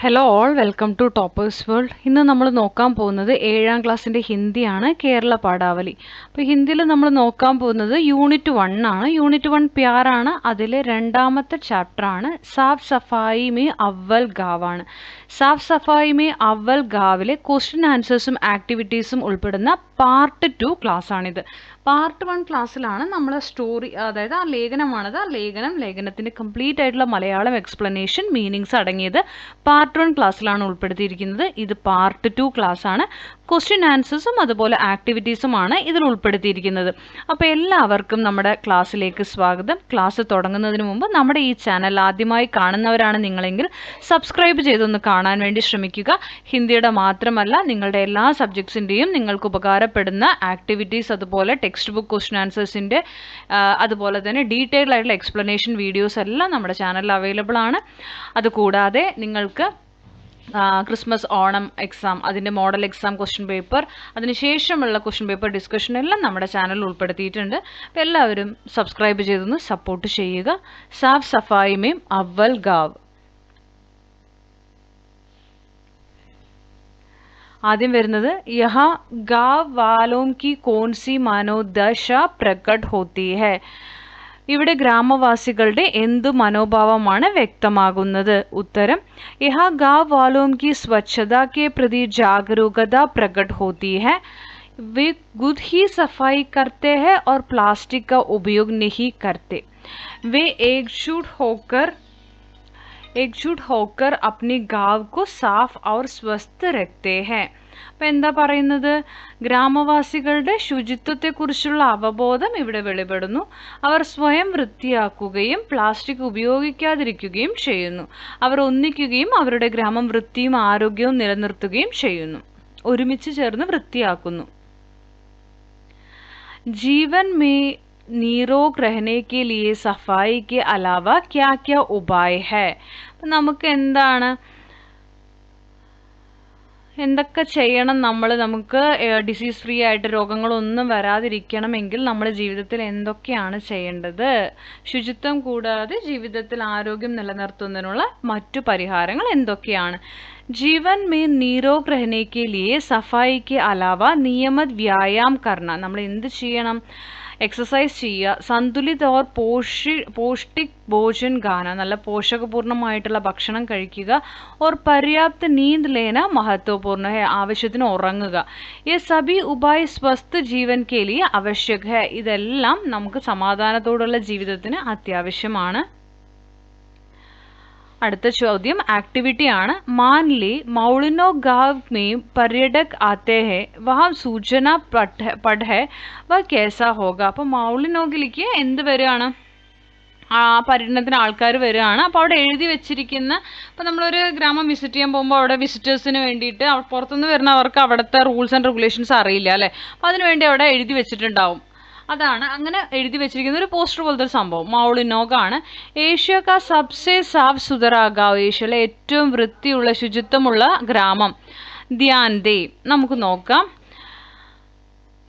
Hello all welcome to toppers world. ഇന്ന് നമ്മൾ നോക്കാൻ പോകുന്നത് 7ാം ക്ലാസ്സിൻ്റെ ഹിന്ദിയാണ്, കേരള പാഠാവലി. അപ്പോൾ ഹിന്ദിയിൽ നമ്മൾ നോക്കാൻ പോകുന്നത് യൂണിറ്റ് 1 ആണ്. യൂണിറ്റ് 1 പ്യാറാണ്. അതിലെ രണ്ടാമത്തെ ചാപ്റ്ററാണ് സാഫ് സഫായി മേ അവൽ ഗാവാണ്. സാഫ് സഫായി മേ അവൽ ഗാവിലെ ക്വസ്റ്റ്യൻ ആൻസേഴ്സും ആക്ടിവിറ്റീസും ഉൾപ്പെടുന്ന പാർട്ട് 2 ക്ലാസ്സാണിത്. പാർട്ട് 1 ക്ലാസ്സിലാണ് നമ്മൾ സ്റ്റോറി, അതായത് ആ ലേഖനമാണത്. ആ ലേഖനത്തിൻ്റെ കംപ്ലീറ്റ് ആയിട്ടുള്ള മലയാളം എക്സ്പ്ലനേഷൻ, മീനിങ്സ് അടങ്ങിയത് പാർട്ട് 1 ക്ലാസ്സിലാണ് ഉൾപ്പെടുത്തിയിരിക്കുന്നത്. ഇത് പാർട്ട് 2 ക്ലാസ്സാണ്. ക്വസ്റ്റ്യൻ ആൻസേഴ്സും അതുപോലെ ആക്ടിവിറ്റീസുമാണ് ഇതിൽ ഉൾപ്പെടുത്തിയിരിക്കുന്നത്. അപ്പോൾ എല്ലാവർക്കും നമ്മുടെ ക്ലാസ്സിലേക്ക് സ്വാഗതം. ക്ലാസ് തുടങ്ങുന്നതിന് മുമ്പ് നമ്മുടെ ഈ ചാനൽ ആദ്യമായി കാണുന്നവരാണ് നിങ്ങളെങ്കിൽ സബ്സ്ക്രൈബ് ചെയ്തൊന്ന് കാണാൻ വേണ്ടി ശ്രമിക്കുക. ഹിന്ദിയുടെ മാത്രമല്ല നിങ്ങളുടെ എല്ലാ സബ്ജക്ട്സിൻ്റെയും നിങ്ങൾക്ക് ഉപകാരപ്പെടുന്ന ആക്ടിവിറ്റീസ്, അതുപോലെ ടെക്സ്റ്റ് ബുക്ക് ക്വസ്റ്റ്യൻ ആൻസേഴ്സിൻ്റെ അതുപോലെ തന്നെ ഡീറ്റെയിൽഡ് ആയിട്ടുള്ള എക്സ്പ്ലനേഷൻ വീഡിയോസ് എല്ലാം നമ്മുടെ ചാനലിൽ അവൈലബിൾ ആണ്. അതുകൂടാതെ നിങ്ങൾക്ക് ക്രിസ്മസ്, ഓണം എക്സാം, അതിൻ്റെ മോഡൽ എക്സാം ക്വസ്റ്റ്യൻ പേപ്പർ, അതിനുശേഷമുള്ള ക്വസ്റ്റ്യൻ പേപ്പർ ഡിസ്കഷൻ എല്ലാം നമ്മുടെ ചാനലിൽ ഉൾപ്പെടുത്തിയിട്ടുണ്ട്. അപ്പോൾ എല്ലാവരും സബ്സ്ക്രൈബ് ചെയ്തൊന്ന് സപ്പോർട്ട് ചെയ്യുക. സാഫ് സഫായി മേം അവൽ ഗാവ്. ആദ്യം വരുന്നത് യഹാ ഗാവ് വാലോം കി കോൺസി മനോദശ പ്രകട് ഹോത്തി ഹൈ. ഇവിടെ ഗ്രാമവാസികളുടെ എന്തു മനോഭാവമാണ് വ്യക്തമാകുന്നത്? ഉത്തരം, യഹാ ഗാവ് വാലോം കി സ്വച്ഛത കെ പ്രതി ജാഗരൂകത പ്രകട് ഹോത്തി ഹൈ. वे खुद ही सफाई करते हैं और प्लास्टिक का उपयोग नहीं करते. वे एकजुट होकर अपनी गांव को साफ और स्वस्थ रखते हैं. അപ്പം എന്താ പറയുന്നത്? ഗ്രാമവാസികളുടെ ശുചിത്വത്തെക്കുറിച്ചുള്ള അവബോധം ഇവിടെ വെളിപ്പെടുന്നു. അവർ സ്വയം വൃത്തിയാക്കുകയും പ്ലാസ്റ്റിക് ഉപയോഗിക്കാതിരിക്കുകയും ചെയ്യുന്നു. അവർ ഒന്നിക്കുകയും അവരുടെ ഗ്രാമം വൃത്തിയും ആരോഗ്യവും നിലനിർത്തുകയും ചെയ്യുന്നു. ഒരുമിച്ച് ചേർന്ന് വൃത്തിയാക്കുന്നു. जीवन में निरोग रहने के लिए सफाई के अलावा क्या क्या उपाय है? നമുക്ക് എന്തൊക്കെ ചെയ്യണം? നമുക്ക് ഡിസീസ് ഫ്രീ ആയിട്ട് രോഗങ്ങളൊന്നും വരാതിരിക്കണമെങ്കിൽ നമ്മുടെ ജീവിതത്തിൽ എന്തൊക്കെയാണ് ചെയ്യേണ്ടത്? ശുചിത്വം കൂടാതെ ജീവിതത്തിൽ ആരോഗ്യം നിലനിർത്തുന്നതിനുള്ള മറ്റു പരിഹാരങ്ങൾ എന്തൊക്കെയാണ്? जीवन में निरोग रहने के लिए सफाई के अलावा नियमित व्यायाम करना. നമ്മൾ എന്ത് ചെയ്യണം? എക്സസൈസ് ചെയ്യുക. സന്തുലിത ഓർ പൗഷ്ടിക് ഭോജൻ ഖാന, നല്ല പോഷകപൂർണമായിട്ടുള്ള ഭക്ഷണം കഴിക്കുക. ഓർ പര്യാപ്ത നീന്ത് ലേന മഹത്വപൂർണ്ണ ഹെ, ആവശ്യത്തിന് ഉറങ്ങുക. ये सभी उपाय स्वस्थ जीवन के लिए आवश्यक है. ഇതെല്ലാം നമുക്ക് സമാധാനത്തോടുള്ള ജീവിതത്തിന് അത്യാവശ്യമാണ്. അടുത്ത ചോദ്യം ആക്ടിവിറ്റി ആണ്. मान ले मौलिनो गांव में पर्यटक आते हैं, वहाँ सूचना पढ़ है, वह कैसा होगा? അപ്പോൾ മൗളിനോഗിലേക്ക് എന്ത് വരികയാണ്? പര്യടനത്തിന് ആൾക്കാർ വരികയാണ്. അപ്പോൾ അവിടെ എഴുതി വെച്ചിരിക്കുന്ന, ഇപ്പോൾ നമ്മളൊരു ഗ്രാമം വിസിറ്റ് ചെയ്യാൻ പോകുമ്പോൾ അവിടെ വിസിറ്റേഴ്സിന് വേണ്ടിയിട്ട് പുറത്തുനിന്ന് വരുന്നവർക്ക് അവിടുത്തെ റൂൾസ് ആൻഡ് റെഗുലേഷൻസ് അറിയില്ല അല്ലേ? അപ്പോൾ അതിനുവേണ്ടി അവിടെ എഴുതി വെച്ചിട്ടുണ്ടാവും. അതാണ് അങ്ങനെ എഴുതി വെച്ചിരിക്കുന്ന ഒരു പോസ്റ്റർ പോലത്തെ ഒരു സംഭവം. മൗളിനോഗാണ്. ഏഷ്യ കാ സബ്സെ സാഫ് സുതറാ ഗാവ്, ഏഷ്യയിലെ ഏറ്റവും വൃത്തിയുള്ള ശുചിത്വമുള്ള ഗ്രാമം. ധ്യാൻ ദേ, നമുക്ക് നോക്കാം.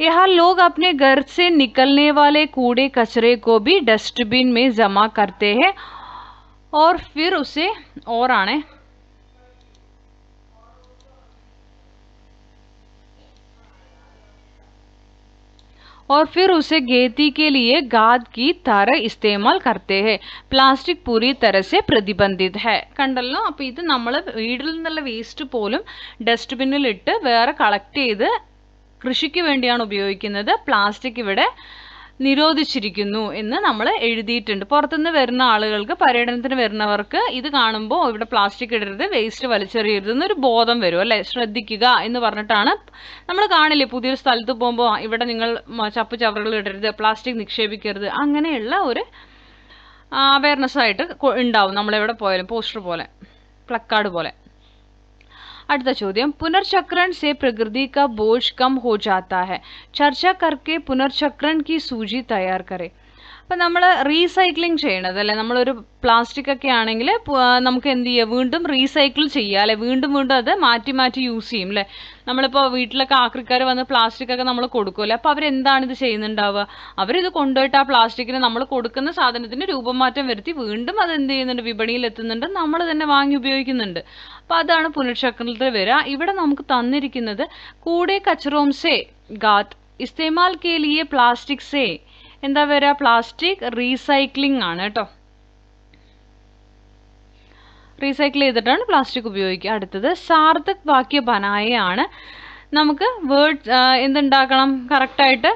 यहाँ लोग अपने घर से निकलने वाले कूड़े कचरे को भी डस्टबिन में जमा करते हैं और फिर उसे और आने और फिर उसे खेती के लिए खाद की तरह इस्तेमाल करते हैं. പ്ലാസ്റ്റിക് പൂരി തരസെ പ്രതിബന്ധിത് ഹൈ. കണ്ടല്ലോ? അപ്പോൾ ഇത് നമ്മൾ വീട്ടിൽ നിന്നുള്ള വേസ്റ്റ് പോലും ഡസ്റ്റ്ബിന്നിൽ ഇട്ട് വേറെ കളക്ട് ചെയ്ത് കൃഷിക്ക് വേണ്ടിയാണ് ഉപയോഗിക്കുന്നത്. പ്ലാസ്റ്റിക് ഇവിടെ നിരോധിച്ചിരിക്കുന്നു എന്ന് നമ്മൾ എഴുതിയിട്ടുണ്ട്. പുറത്തുനിന്ന് വരുന്ന ആളുകൾക്ക്, പര്യടനത്തിന് വരുന്നവർക്ക് ഇത് കാണുമ്പോൾ ഇവിടെ പ്ലാസ്റ്റിക് ഇടരുത്, വേസ്റ്റ് വലിച്ചെറിയരുത് എന്നൊരു ബോധം വരും അല്ലേ? ശ്രദ്ധിക്കുക എന്ന് പറഞ്ഞിട്ടാണ്. നമ്മൾ കാണില്ലേ പുതിയൊരു സ്ഥലത്ത് പോകുമ്പോൾ ഇവിടെ നിങ്ങൾ ചപ്പ് ചവറുകൾ ഇടരുത്, പ്ലാസ്റ്റിക് നിക്ഷേപിക്കരുത്, അങ്ങനെയുള്ള ഒരു അവയർനെസ് ആയിട്ട് ഉണ്ടാവും നമ്മളെവിടെ പോയാലും, പോസ്റ്റർ പോലെ, പ്ലക്കാർഡ് പോലെ. അടുത്ത ചോദ്യം, पुनर्चक्रण से प्रकृति का बोझ कम हो जाता है, चर्चा करके पुनर्चक्रण की सूची तैयार करें. അപ്പം നമ്മൾ റീസൈക്ലിംഗ് ചെയ്യണത് അല്ലേ, നമ്മളൊരു പ്ലാസ്റ്റിക് ഒക്കെ ആണെങ്കിൽ നമുക്ക് എന്ത് ചെയ്യുക, വീണ്ടും റീസൈക്കിൾ ചെയ്യുക അല്ലെ, വീണ്ടും വീണ്ടും അത് മാറ്റി മാറ്റി യൂസ് ചെയ്യും അല്ലേ. നമ്മളിപ്പോൾ വീട്ടിലൊക്കെ ആക്രിക്കാർ വന്ന് പ്ലാസ്റ്റിക് ഒക്കെ നമ്മൾ കൊടുക്കുമല്ലോ, അപ്പോൾ അവരെന്താണ് ഇത് ചെയ്യുന്നുണ്ടാവുക, അവരിത് കൊണ്ടുപോയിട്ട് ആ പ്ലാസ്റ്റിക്കിന് നമ്മൾ കൊടുക്കുന്ന സാധനത്തിന് രൂപമാറ്റം വരുത്തി വീണ്ടും അത് എന്ത് ചെയ്യുന്നുണ്ട്, വിപണിയിൽ എത്തുന്നുണ്ട്, നമ്മൾ തന്നെ വാങ്ങി ഉപയോഗിക്കുന്നുണ്ട്. അപ്പോൾ അതാണ് പുനഃചക്രത്തിൽ വരിക. ഇവിടെ നമുക്ക് തന്നിരിക്കുന്നത് കൂടെ കച്ചറോം സേ ഗാത്ത് ഇസ്തേമാൽ കെ ലിയെ പ്ലാസ്റ്റിക് സേ എന്താ വരിക, പ്ലാസ്റ്റിക് റീസൈക്ലിംഗ് ആണ് കേട്ടോ. റീസൈക്കിൾ ചെയ്തിട്ടാണ് പ്ലാസ്റ്റിക് ഉപയോഗിക്കുക. അടുത്തത് സാർത്ഥക് വാക്യ ബനായാണ്. നമുക്ക് വേർഡ് എന്തുണ്ടാക്കണം, കറക്റ്റായിട്ട്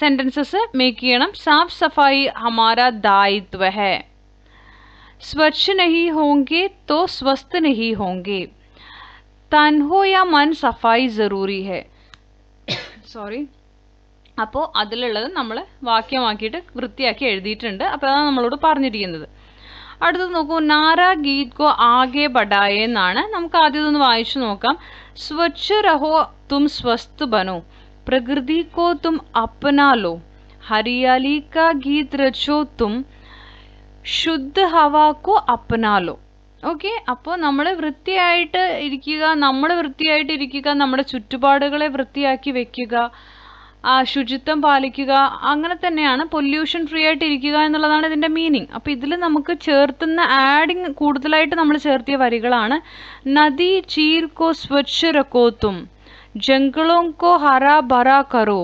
സെൻറ്റൻസസ് മേക്ക് ചെയ്യണം. സാഫ് സഫായി ഹമാരാ ദായിത്വ ഹൈ, स्वच्छ नहीं होंगे तो स्वस्थ नहीं होंगे, तन हो या मन सफाई ज़रूरी है. സോറി. അപ്പോൾ അതിലുള്ളത് നമ്മൾ വാക്യമാക്കിയിട്ട് വൃത്തിയാക്കി എഴുതിയിട്ടുണ്ട്. അപ്പോൾ അതാണ് നമ്മളോട് പറഞ്ഞിരിക്കുന്നത്. അടുത്തത് നോക്കൂ, നാരാ ഗീത് കോ ആകെ ബഡായെ എന്നാണ്. നമുക്ക് ആദ്യം ഇതൊന്ന് വായിച്ചു നോക്കാം. സ്വച്ഛ രഹോ തും സ്വസ്ഥ ബനോ, പ്രകൃതി കോ തും അപ്നാ ലോ, ഹരിയാലി കാ ഗീത് രചോ തും, ശുദ്ധ ഹവാ കോ അപ്നാ ലോ. ഓക്കെ, അപ്പോൾ നമ്മൾ വൃത്തിയായിട്ട് ഇരിക്കുക, നമ്മുടെ ചുറ്റുപാടുകളെ വൃത്തിയാക്കി വെക്കുക, ശുചിത്വം പാലിക്കുക, അങ്ങനെ തന്നെയാണ് പൊല്യൂഷൻ ഫ്രീ ആയിട്ട് ഇരിക്കുക എന്നുള്ളതാണ് ഇതിൻ്റെ മീനിങ്. അപ്പോൾ ഇതിൽ നമുക്ക് ചേർത്തുന്ന ആഡിങ് കൂടുതലായിട്ട് നമ്മൾ ചേർത്തിയ വരികളാണ്. നദി ചീർ കോ സ്വച്ഛ രഖോ തും, ജംഗളോ കോ ഹറാ ഭറാ കറോ.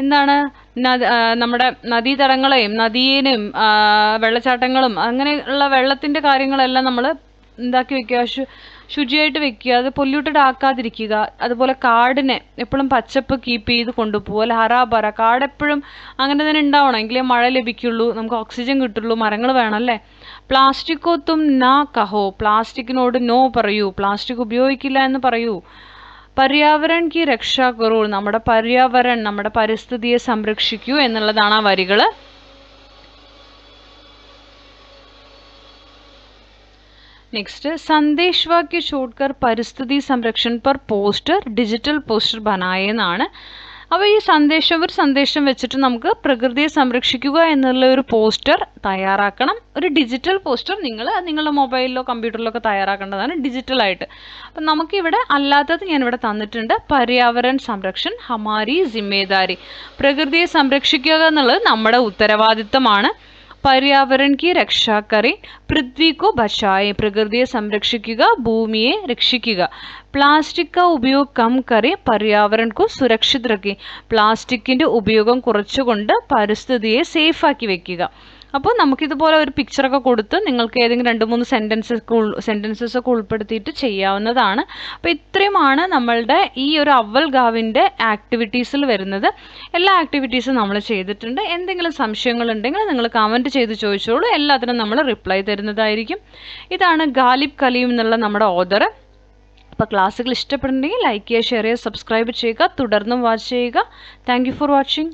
എന്താണ്, നമ്മുടെ നദീതടങ്ങളെയും നദീനെയും വെള്ളച്ചാട്ടങ്ങളും അങ്ങനെയുള്ള വെള്ളത്തിൻ്റെ കാര്യങ്ങളെല്ലാം നമ്മൾ എന്താക്കി വെക്കുക, ശുചിയായിട്ട് വെക്കുക, അത് പൊല്യൂട്ടഡ് ആക്കാതിരിക്കുക. അതുപോലെ കാടിനെ എപ്പോഴും പച്ചപ്പ് കീപ്പ് ചെയ്ത് കൊണ്ടുപോകുക അല്ലെ, ഹറാബറ. കാട് എപ്പോഴും അങ്ങനെ തന്നെ ഉണ്ടാവണം, എങ്കിലേ മഴ ലഭിക്കുള്ളൂ, നമുക്ക് ഓക്സിജൻ കിട്ടുള്ളൂ, മരങ്ങൾ വേണം അല്ലേ. പ്ലാസ്റ്റിക്കോ തും നാ കഹോ, പ്ലാസ്റ്റിക്കിനോട് നോ പറയൂ, പ്ലാസ്റ്റിക് ഉപയോഗിക്കില്ല എന്ന് പറയൂ. പര്യാവരൺ കി രക്ഷാ കറൂ, നമ്മുടെ പരിസ്ഥിതിയെ സംരക്ഷിക്കൂ എന്നുള്ളതാണ് ആ വരികൾ. नेक्स्ट, संदेश वाक्य छोड़कर परिस्थिति संरक्षण पर पोस्टर डिजिटल पोस्टर बनाए എന്നാണ്. അപ്പോൾ ഈ ഒരു സന്ദേശം വെച്ചിട്ട് നമുക്ക് പ്രകൃതിയെ സംരക്ഷിക്കുക എന്നുള്ള ഒരു പോസ്റ്റർ തയ്യാറാക്കണം. ഒരു ഡിജിറ്റൽ പോസ്റ്റർ നിങ്ങളുടെ മൊബൈലിലോ കമ്പ്യൂട്ടറിലോ ഒക്കെ തയ്യാറാക്കേണ്ടതാണ്, ഡിജിറ്റലായിട്ട്. അപ്പം നമുക്കിവിടെ അല്ലാത്തത് ഞാനിവിടെ തന്നിട്ടുണ്ട്. പര്യാവരൺ സംരക്ഷൺ ഹമാരി ജിമ്മേദാരി, പ്രകൃതിയെ സംരക്ഷിക്കുക എന്നുള്ളത് നമ്മുടെ ഉത്തരവാദിത്തമാണ്. पर्यावरण की रक्षा करें, पृथ्वी को बचाएं, പ്രകൃതിയെ സംരക്ഷിക്കുക, ഭൂമിയെ രക്ഷിക്കുക. പ്ലാസ്റ്റിക് का उपयोग कम करें, पर्यावरण को सुरक्षित रखें, പ്ലാസ്റ്റിക്കിൻ്റെ ഉപയോഗം കുറച്ചുകൊണ്ട് പരിസ്ഥിതിയെ സേഫാക്കി വെക്കുക. അപ്പോൾ നമുക്കിതുപോലെ ഒരു പിക്ചറൊക്കെ കൊടുത്ത് നിങ്ങൾക്ക് ഏതെങ്കിലും 2-3 സെൻറ്റൻസസ് ഒക്കെ ഉൾപ്പെടുത്തിയിട്ട് ചെയ്യാവുന്നതാണ്. അപ്പോൾ ഇത്രയുമാണ് നമ്മളുടെ ഈ ഒരു അവൽ ഗാവിൻ്റെ ആക്ടിവിറ്റീസിൽ വരുന്നത്. എല്ലാ ആക്ടിവിറ്റീസും നമ്മൾ ചെയ്തിട്ടുണ്ട്. എന്തെങ്കിലും സംശയങ്ങളുണ്ടെങ്കിൽ നിങ്ങൾ കമൻറ്റ് ചെയ്ത് ചോദിച്ചോളൂ, എല്ലാത്തിനും നമ്മൾ റിപ്ലൈ തരുന്നതായിരിക്കും. ഇതാണ് ഗാലിബ് കലീം എന്നുള്ള നമ്മുടെ ഓഥർ. അപ്പോൾ ക്ലാസ്സുകൾ ഇഷ്ടപ്പെടുന്നുണ്ടെങ്കിൽ ലൈക്ക് ചെയ്യുക, ഷെയർ ചെയ്യുക, സബ്സ്ക്രൈബ് ചെയ്യുക, തുടർന്നും വാച്ച് ചെയ്യുക. Thank you for watching.